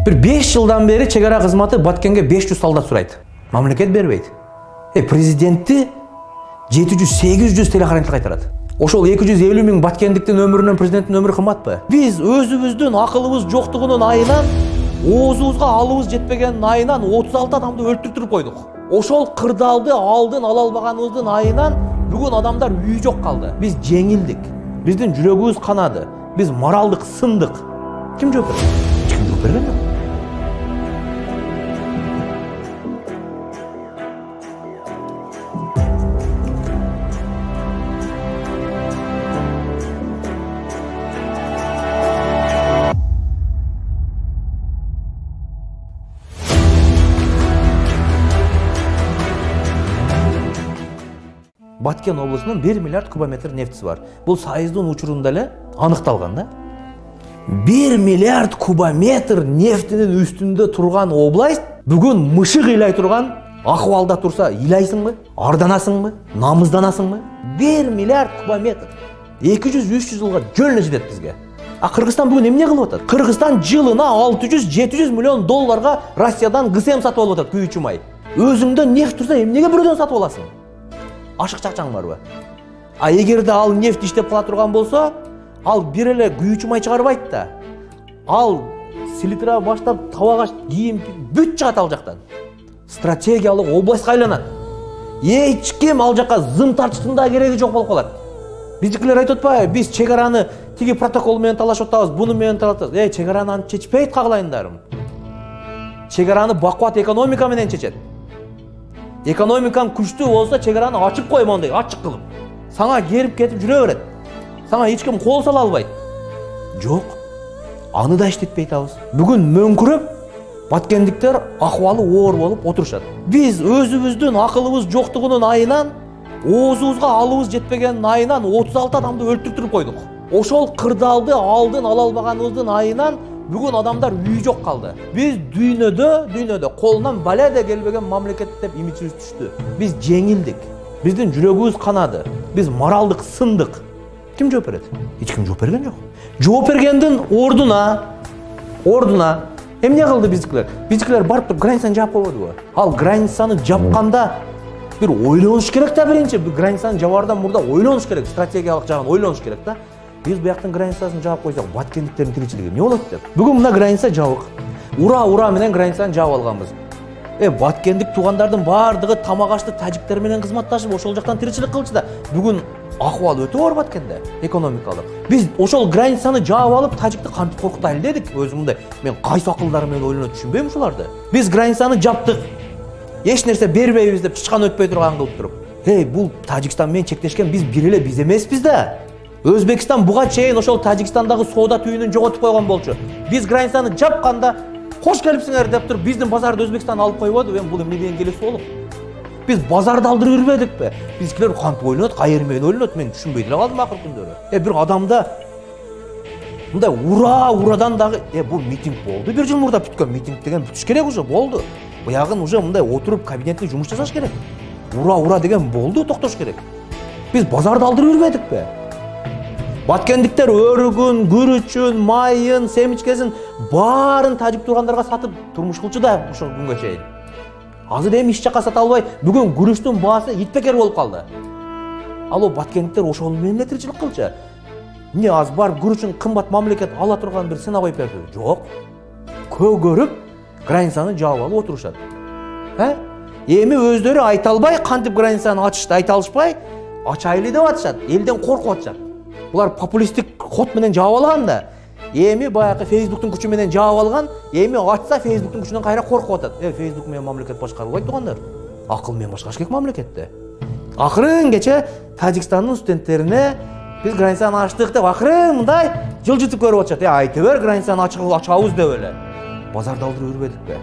Bir 5 жылдан бeri чегара кызматы Баткенге 500 солдат сурайт. Мамлекет бербейт. Президентти 700-800 телохранитель кайтарат. Ошол 250 миң баткендиктин өмүрүнөн президенттин өмүрү кымбатпы? Биз өзүбүздүн акылыбыз жоктугунун айынан, оозубузга алыбыз жетпегенин айынан 36 адамды өлтүртүп койдук. Ошол кырдаалды алдын ала албаганыбыздын айынан бүгүн адамдар үйү жок калды. Биз жеңилдик. Биздин жүрөгүбүз канады. Биз моралдык сындык. Ким жооп берет? Ким жооп берген жок. Баткен облысынын 1 миллиард кубометр нефтisi бар. Бул Сайыздын учурунда эле аныкталган да. 1 миллиард кубометр нефтинин үстүндө турган область бүгүн мышык ыйлай турган акыбалда турса, ыйлайсыңбы? Арданасыңбы? Намызданасыңбы? 1 миллиард кубометр 200-300 жылга жөн жетет бизге. Кыргызстан бүгүн эмне кылып атат? Кыргызстан жылына 600-700 миллион долларга Россиядан ГСМ сатып алып атат, күйүүчү май. Өзүңдө нефт турса, эмнеге бирөөдөн сатып аласың? Ашык чакчаң барбы? Эгерде ал нефт иштеп кала турган болсо, ал бир эле күйүүчү май чыгарбайт да. Ал селитра баштап табагаш кийим бүт чыгат ал жактан. Стратегиялык областка айланат. Эч ким ал жака зым тартыштын да кереги жок болуп калат. Биздикилер айтып атпайбы, биз чек араны тиги протокол менен талашып атабыз, буну менен талашып атабыз. Чек араны антип чечпейт кагылайындарым. Чек араны бакубат экономика менен чечет. Экономикаң күчтүү болса, чек араны ачып кой мондай, ачык кылып. Саңа керип кетип жүрө берет. Саңа эч ким кол сала албайт. Жок. Аны да иштетпей атабыз. Бүгүн мөңкүрөп, баткендиктер акыбалы оор болуп отурушат. Биз өзүбүздүн акылыбыз жоктугунун айынан, оозубузга алыбыз жетпегенин айынан 36 адамды өлтүртүп койдук. Ошол кырдаалды алдын ала албаганыбыздын айынан бүгүн адамдар үйү жок калды. Биз дүйнөдө колунан бале да келбеген мамлекет деп имиджибиз түштү. Биз жеңилдик. Биздин жүрөгүбүз канады. Биз моралдык сындык. Ким жооп берет? Эч ким жооп берген жок. Жооп бергендин ордуна эмне кылды биздикилер? Биздикилер барып туруп границаны жаап койбодубу? Ал границаны жапканда бир ойлонуш керек да, биринчи. Бир границаны жабаардан мурда ойлонуш керек, стратегиялык жагын ойлонуш керек да. Биз бияктын границасын жаап койсок, баткендиктердин тиричилиги эмне болот деп. Бүгүн мына граница жабык. Ура менен границаны жаап алганбыз. Баткендик туугандардын баардыгы тамак ашты тажиктер менен кызматташып, ошол жактан тиричилик кылчу да. Бүгүн акыбал өтө оор Баткенде, экономикалык. Биз ошол границаны жаап алып, тажикти кантип коркутайлы дедик. Өзүмдө мен кайсы акылдарым менен ойлонуп түшүнбөйм ушуларды. Биз границаны жаптык. Эч нерсе бербейбиз деп чычкан өтпөй турган кылып туруп. Бул Тажикстан менен чектешкен биз бир эле биз эмеспиз да. Өзбекстан буга чейин ошол Тажикстандагы соода түйүнүн жоготуп койгон болчу. Биз границаны жапканда кош келипсиңер деп туруп биздин базарды Өзбекстан алып койбоду. Бул эмне деген келе соолук? Биз базарды алдырып жүрбөдүкпү? Биздикилер кантип ойлонот, кайер менен ойлонот, мен түшүнбөй деле калдым акыр күндөрү. Бир адамда мындай урадан дагы бул митинг болду. Бир жыл мурда бүткөн митинг деген бүтүш керек уже болду. Буягын уже мындай отуруп кабинетте жумуш жасаш керек. Ура деген болду, токтош керек. Биз базарды алдырып жүрбөдүкпү? Баткендиктер өрүгүн, күрүчүн, майын, семичкесин баарын тажик туугандарга сатып турмуш кылчу да ошол күнгө чейин. Азыр эми иш жакка сата албай, бүгүн күрүчтүн баасы итбекер болуп калды. Ал баткендиктер ошол менен эле тиричилик кылчу. Эмне аз бар күрүчүн кымбат мамлекет ала турган бир сына коюп берди? Жок. Көгөрүп, границаны жаап алып отурушат. Эми өздөрү айта албай, кантип границаны ачышты айта алышпай, ачайлы деп атышат, элден коркуп атышат. Булар популисттик ход менен жаап алган да. Эми баягы Facebooктун күчү менен жаап алган, эми ачса Facebooктун күчүнөн кайра коркуп атат. Facebook менен мамлекет башкарылбайт тугандар. Акыл менен башкарыш керек мамлекетте. Акырын кече Тажикстандын студенттерине биз границаны ачтык деп акырын мындай жылжытып көрүп атышат. Айта бер, границаны ачабыз деп эле. Базарды алдырып жүрбөдүкпү?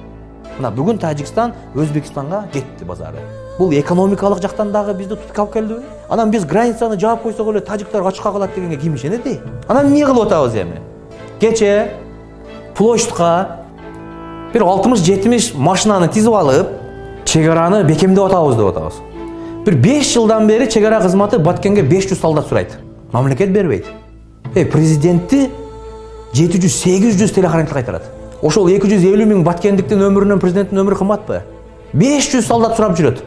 Мына бүгүн Тажикстан Өзбекстанга кетти базары. Бул экономикалык жактан дагы бизди тутуп алып келдиби? Анан биз границаны жаап койсок эле тажиктар ачыкка калат дегенге ким ишенет? Анан эмне кылып атабыз эми? Кече площадка бир 60-70 машинаны тизип алып, чек араны бекемдеп атабыз деп атабыз. Бир 5 жылдан бери чек ара кызматы Баткенге 500 солдат сурайт. Мамлекет бербейт. Президентти 700-800 телохранитель кайтарат. Ошол 250 миң баткендиктин өмүрүнөн президенттин өмүрү кымбатпы? 500 солдат сурап жүрөт.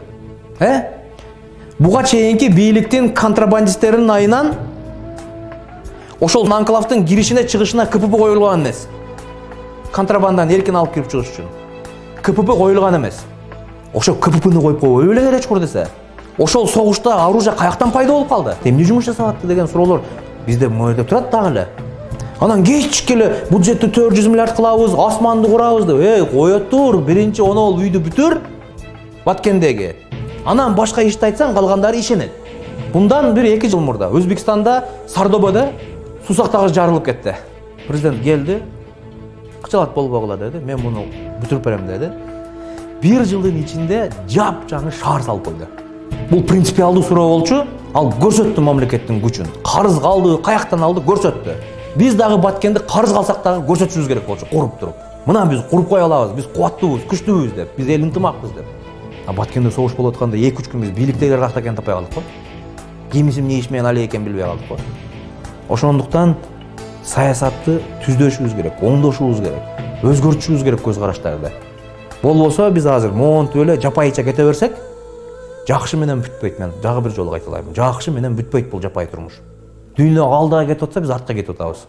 Буга чейинки бийликтин контрабандисттеринин айынан ошол анклавдын киришине чыгышына КПП коюлган эмес. Контрабанданы эркин алып кирип чыгыш үчүн. КПП коюлган эмес. Ошол КППны коюп койбой эле Гречкур десе. Ошол согушта оружие каяктан пайда болуп калды? Эмне жумуш жасап атты деген суроолор бизде моерде турат дагы эле. Анан кечик эле бюджетти 400 миллиард кылабыз, асманды курабыз деп. Кое тур, биринчи онол үйдү бүтүр Баткендеги. Анан башка ишти айтсаң калгандары ишенет. Bundan 1-2 жыл мурда Өзбекстанда Сардобада сусактагы жарылып кетти. Президент келди, кычалат болбогула деди, мен муну бүтүрүп берем деди. 1 жылдын ичинде жапжаңы шаар салып койду. Бул принципиалдуу суроо болчу, ал көрсөттү мамлекеттин күчүн. Карыз калды, каяктан алды көрсөттү. Биз дагы Баткенди карыз калсак дагы көрсөтүшүбүз керек болчу, куруп туруп. Мына биз куруп кое алабыз, биз кубаттуубуз, күчтүүбүз деп, биз эл ынтымакпыз деп. А Баткенде согуш болуп атканда 2-3 күн биз бийликтегилер какта экенин таппай калдык го. Кимисин эмне иш менен але экенин билбей калдык го. Ошондуктан саясатты түздөшүбүз керек, оңдошубуз керек, өзгөртүшүбүз керек көз караштарды. Болбосо биз азыр монтуп эле жапайыча кете берсек, жакшы менен бүтпөйт. Мен дагы бир жолу айталайм. Жакшы менен бүтпөйт бул жапай турмуш. Дүйнө алдыга кетип атса, биз артка кетип атабыз.